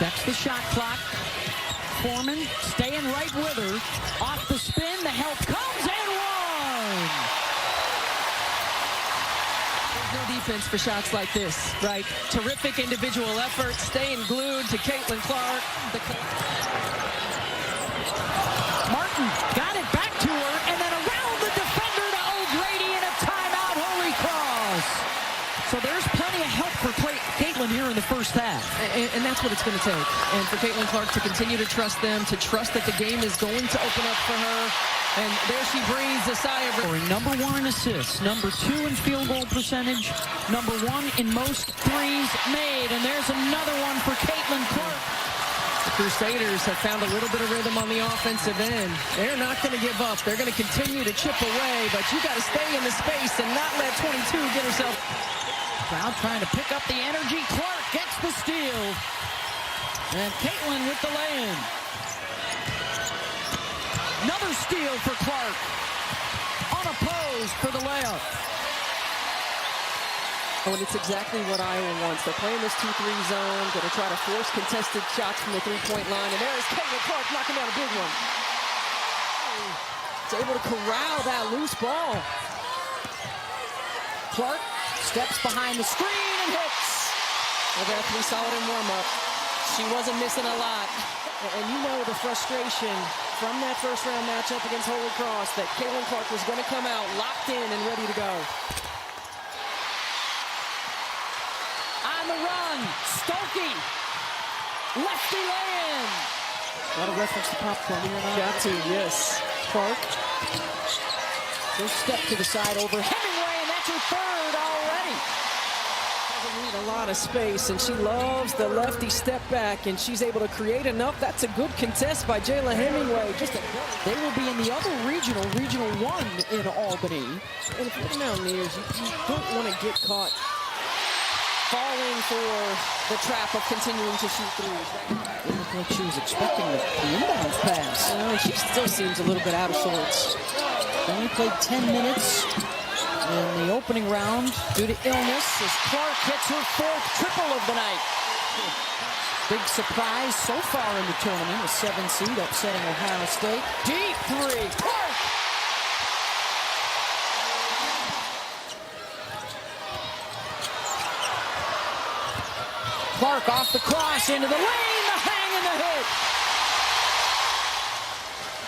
Checks the shot clock. Foreman staying right with her. Off the spin, the help comes and one. There's no defense for shots like this, right? Terrific individual effort, staying glued to Caitlin Clark. Martin got it back to her, and then around the defender to O'Grady in a timeout. Holy cross. So there's plenty of help for Caitlin here in the first half. And that's what it's going to take. And for Caitlin Clark to continue to trust them, to trust that the game is going to open up for her. And there she breathes a sigh of relief. Number 1 in assists, number 2 in field goal percentage, number 1 in most threes made. And there's another one for Caitlin Clark. The Crusaders have found a little bit of rhythm on the offensive end. They're not going to give up. They're going to continue to chip away, but you got to stay in the space and not let 22 get herself. Crowd trying to pick up the energy. Clark gets the steal. And Caitlin with the lay-in. Another steal for Clark. Unopposed for the layup. Oh, and it's exactly what Iowa wants. They're playing this 2-3 zone, going to try to force contested shots from the three-point line. And there is Caitlin Clark knocking down a big one. It's able to corral that loose ball. Clark steps behind the screen and hits. Well, they're pretty solid in warm-up. She wasn't missing a lot. And you know the frustration from that first-round matchup against Holy Cross that Caitlin Clark was going to come out locked in and ready to go. On the run, Stokey. Lefty lay-in. A lot of reference to popcorn here. Got to, yes. Clark. First step to the side over Hemingway, and that's her third already. Doesn't need a lot of space, and she loves the lefty step back, and she's able to create enough. That's a good contest by Jayla Hemingway. They will be in the other regional 1 in Albany. And if you're the Mountaineers, you don't want to get caught falling for the trap of continuing to shoot threes. It looked like she was expecting the inbound pass. She still seems a little bit out of sorts. They only played 10 minutes in the opening round due to illness as Clark hits her 4th triple of the night. Big surprise so far in the tournament, a 7 seed upsetting Ohio State. Deep three, Clark! Clark off the cross into the lane, the hang and the hit.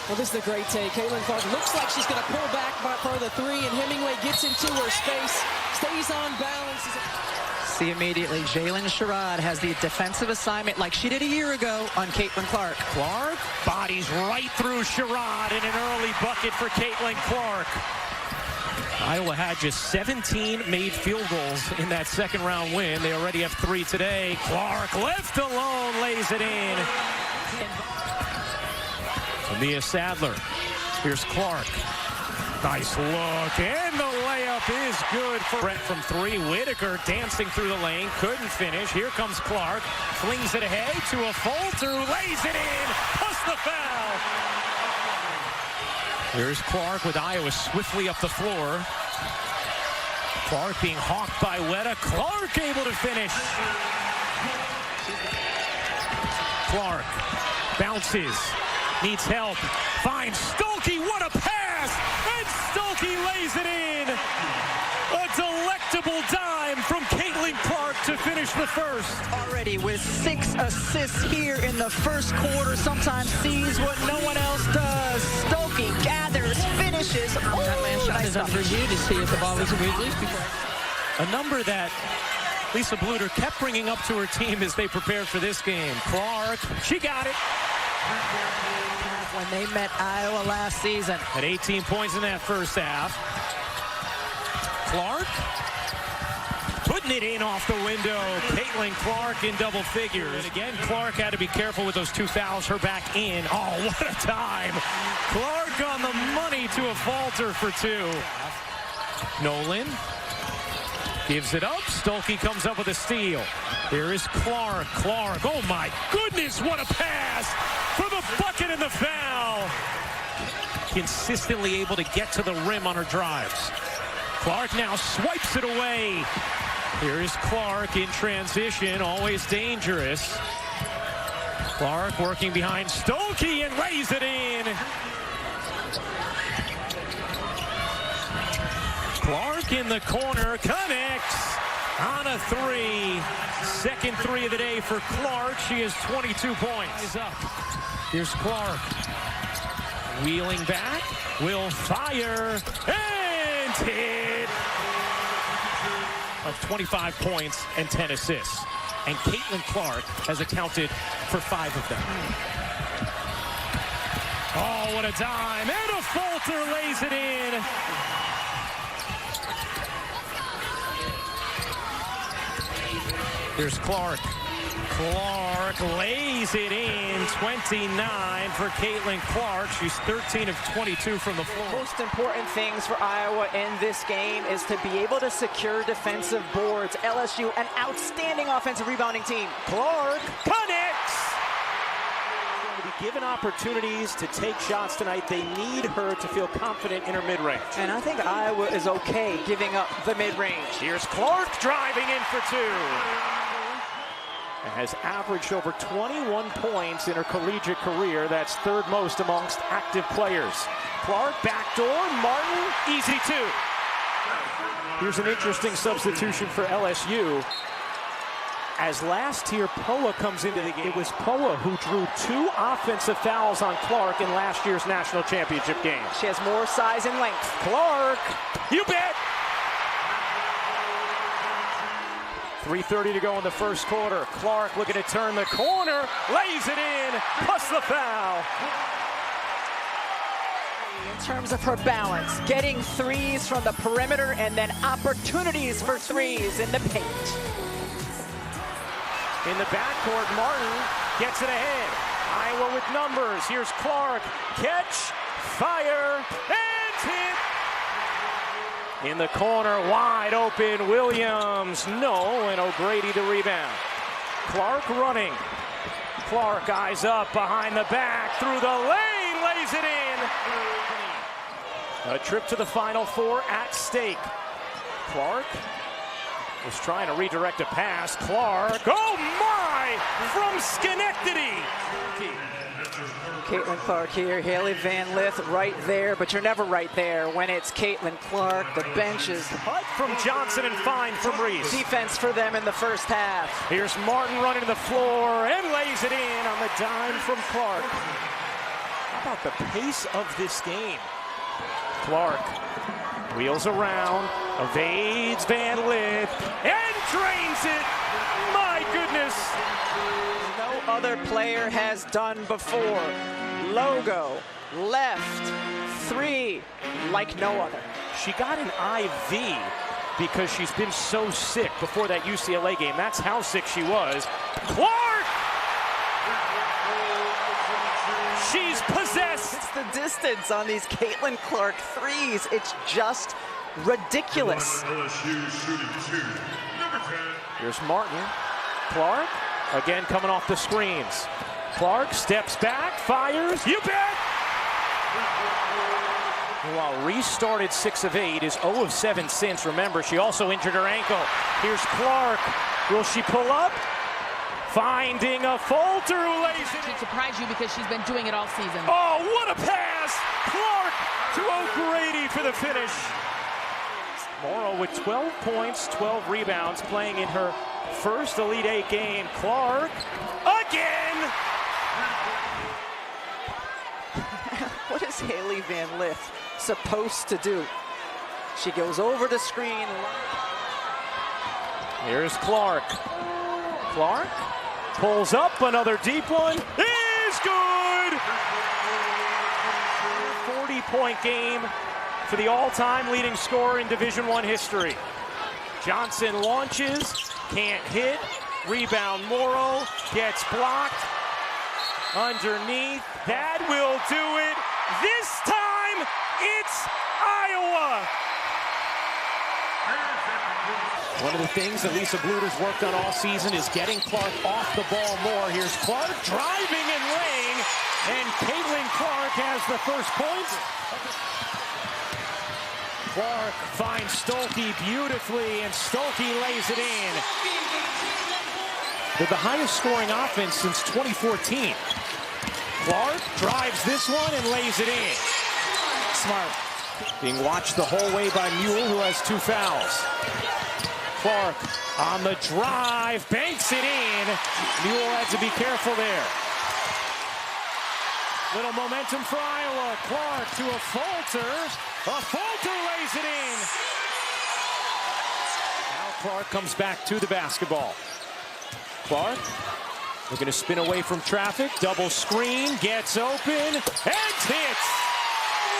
Well, this is a great take. Caitlin Clark looks like she's going to pull back for the three, and Hemingway gets into her space, stays on balance. See immediately, Jalen Sherrod has the defensive assignment like she did a year ago on Caitlin Clark. Clark bodies right through Sherrod in an early bucket for Caitlin Clark. Iowa had just 17 made field goals in that second round win. They already have 3 today. Clark left alone, lays it in. Mia Sadler. Here's Clark. Nice look, and the layup is good for Brett from 3. Whitaker dancing through the lane, couldn't finish. Here comes Clark, flings it ahead to a Falter, lays it in, plus the foul. Here's Clark with Iowa swiftly up the floor. Clark being hawked by Weta. Clark able to finish. Clark bounces, needs help, finds Stokey, what a pass! And Stokey lays it in! A delectable dime from Caitlin Clark to finish the first. Already with 6 assists here in the first quarter, sometimes sees what no one else does. Stokey gathers, finishes. That last shot is under review to see if the ball was released before. A number that Lisa Bluter kept bringing up to her team as they prepared for this game. Clark, she got it. When they met Iowa last season. At 18 points in that first half. Clark putting it in off the window. Caitlin Clark in double figures. And again, Clark had to be careful with those 2 fouls. Her back in. Oh, what a time. Clark on the money to a Falter for 2. Nolan gives it up. Stokey comes up with a steal. Here is Clark. Clark, oh my goodness, what a pass for the bucket and the foul. Consistently able to get to the rim on her drives. Clark now swipes it away. Here is Clark in transition, always dangerous. Clark working behind Stolke and lays it in. Clark in the corner, connects on a three. Second three of the day for Clark. She has 22 points. Here's Clark. Wheeling back, will fire, and hit. Of 25 points and 10 assists. And Caitlin Clark has accounted for 5 of them. Oh, what a dime. And a falter lays it in. Here's Clark. Clark lays it in. 29 for Caitlin Clark. She's 13 of 22 from the floor. Most important things for Iowa in this game is to be able to secure defensive boards. LSU, an outstanding offensive rebounding team. Clark connects. To be given opportunities to take shots tonight, they need her to feel confident in her mid-range. And I think Iowa is okay giving up the mid-range. Here's Clark driving in for 2. And has averaged over 21 points in her collegiate career. That's third most amongst active players. Clark, backdoor, Martin, easy 2. Here's an interesting substitution for LSU. As last year, Poa comes into the game. It was Poa who drew 2 offensive fouls on Clark in last year's national championship game. She has more size and length. Clark, you bet! 3:30 to go in the first quarter. Clark looking to turn the corner, lays it in, plus the foul. In terms of her balance, getting threes from the perimeter and then opportunities for threes in the paint. In the backcourt, Martin gets it ahead. Iowa with numbers. Here's Clark. Catch, fire, and hit. In the corner, wide open, Williams, no, and O'Grady the rebound. Clark running. Clark eyes up behind the back, through the lane, lays it in. A trip to the Final Four at stake. Clark was trying to redirect a pass. Clark, oh my, from Schenectady. Caitlin Clark here, Haley Van Lith right there, but you're never right there when it's Caitlin Clark. The bench is Cut from Johnson and fine from Reese. defense for them in the first half. Here's Martin running to the floor and lays it in on the dime from Clark. How about the pace of this game? Clark wheels around, evades Van Lith, and drains it. My goodness. No other player has done before. Logo, left, 3, like no other. She got an IV because she's been so sick before that UCLA game. That's how sick she was. Clark! She's possessed. It's the distance on these Caitlin Clark threes. It's just ridiculous. Here's Martin. Clark, again coming off the screens. Clark steps back, fires, you bet! While Reese started 6 of 8, is 0 of 7 since. Remember, she also injured her ankle. Here's Clark. Will she pull up? Finding a falter who lays it in. She'd surprise you because she's been doing it all season. Oh, what a pass! Clark to O'Grady for the finish. Morrow with 12 points, 12 rebounds, playing in her first Elite 8 game. Clark, again! What is Haley Van Lith supposed to do? She goes over the screen. Here's Clark. Clark pulls up, another deep one. Is good! 40-point game for the all-time leading scorer in Division I history. Johnson launches, can't hit. Rebound Morrow, gets blocked. Underneath, that will do it. This time, it's Iowa. One of the things that Lisa Bluter's worked on all season is getting Clark off the ball more. Here's Clark driving and laying, and Caitlin Clark has the first point. Clark finds Stolke beautifully, and Stolke lays it in. with the highest scoring offense since 2014. Clark drives this one and lays it in. Smart. Being watched the whole way by Mule, who has 2 fouls. Clark on the drive, banks it in. Mule had to be careful there. Little momentum for Iowa. Clark to a Falter. A Falter lays it in. Now Clark comes back to the basketball. Clark looking to spin away from traffic. Double screen, gets open, and hits.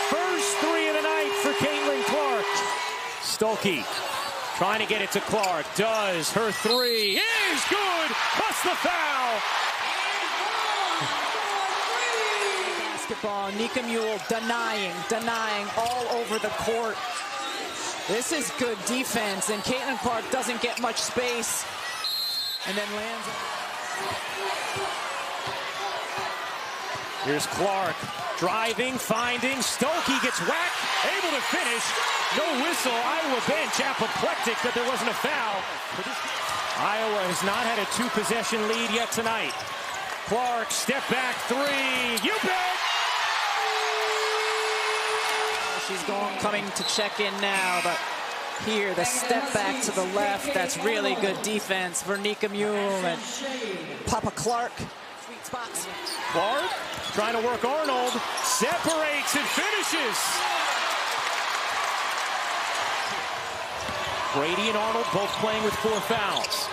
First 3 of the night for Caitlin Clark. Stuelke trying to get it to Clark. Does. Her 3 is good. Plus the foul. Basketball. Nika Mule denying all over the court. This is good defense, and Caitlin Clark doesn't get much space. And then lands. Here's Clark driving, finding. Stuelke gets whacked, able to finish. No whistle. Iowa bench apoplectic that there wasn't a foul. Iowa has not had a 2-possession lead yet tonight. Clark, step back 3. You bet! She's coming to check in now, but here the step back to the left. That's really good defense for Nika Mule and Papa Clark. Sweet spots. Clark trying to work Arnold, separates and finishes. Brady and Arnold both playing with 4 fouls.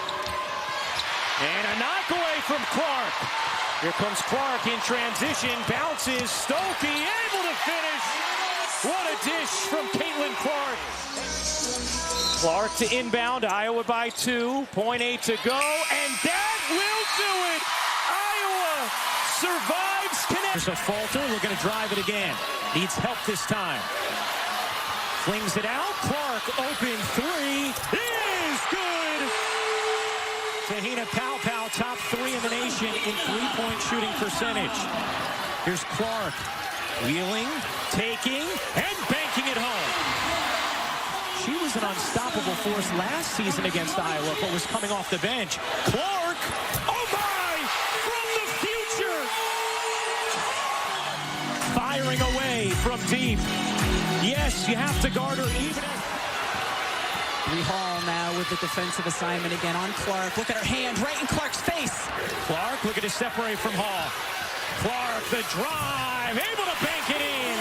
And a knock away from Clark. Here comes Clark in transition, bounces, Stuelke able to finish. What a dish from Caitlin Clark. Clark to inbound, Iowa by 2, .8 to go, and that will do it. Iowa survives connect. There's a Falter, looking to drive it again. Needs help this time. Flings it out, Clark open 3, is good. Tahina Pow, top 3 in the nation in 3-point shooting percentage. Here's Clark, wheeling, taking, and banking it home. She was an unstoppable force last season against Iowa, but was coming off the bench. Clark, oh my, from the future. Firing away from deep. Yes, you have to guard her even. Hall now with the defensive assignment again on Clark. Look at her hand right in Clark's face. Clark looking to separate from Hall. Clark, the drive, able to bank it in.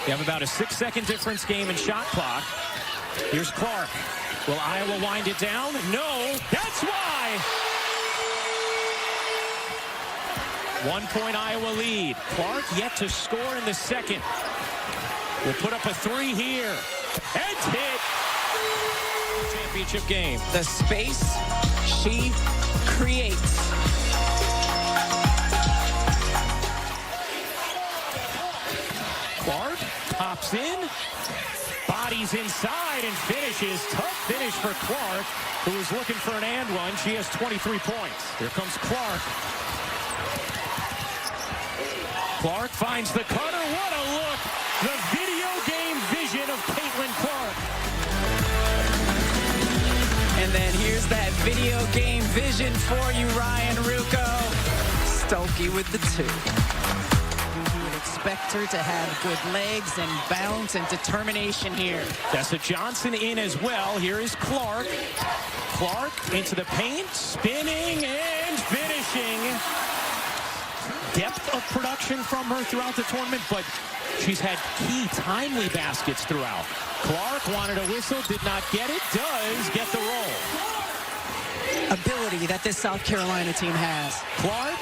You have about a 6-second difference game in shot clock. Here's Clark. Will Iowa wind it down? No, that's why. 1-point Iowa lead. Clark yet to score in the second. Will put up a 3 here. And hit. Championship game. The space she creates. Clark pops in, bodies inside and finishes. Tough finish for Clark, who is looking for an and one. She has 23 points. Here comes Clark. Clark finds the cutter. What a look. The video game vision of Caitlin Clark. And then here's that video game vision for you, Ryan Ruocco. Stuelke with the 2. You would expect her to have good legs and bounce and determination here. Tessa Johnson in as well. Here is Clark. Clark into the paint, spinning and finishing. Depth of production from her throughout the tournament, but she's had key timely baskets throughout. Clark wanted a whistle, did not get it, does get the roll. Ability that this South Carolina team has. Clark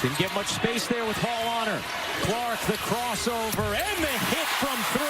didn't get much space there with Hall on her. Clark the crossover and the hit from 3.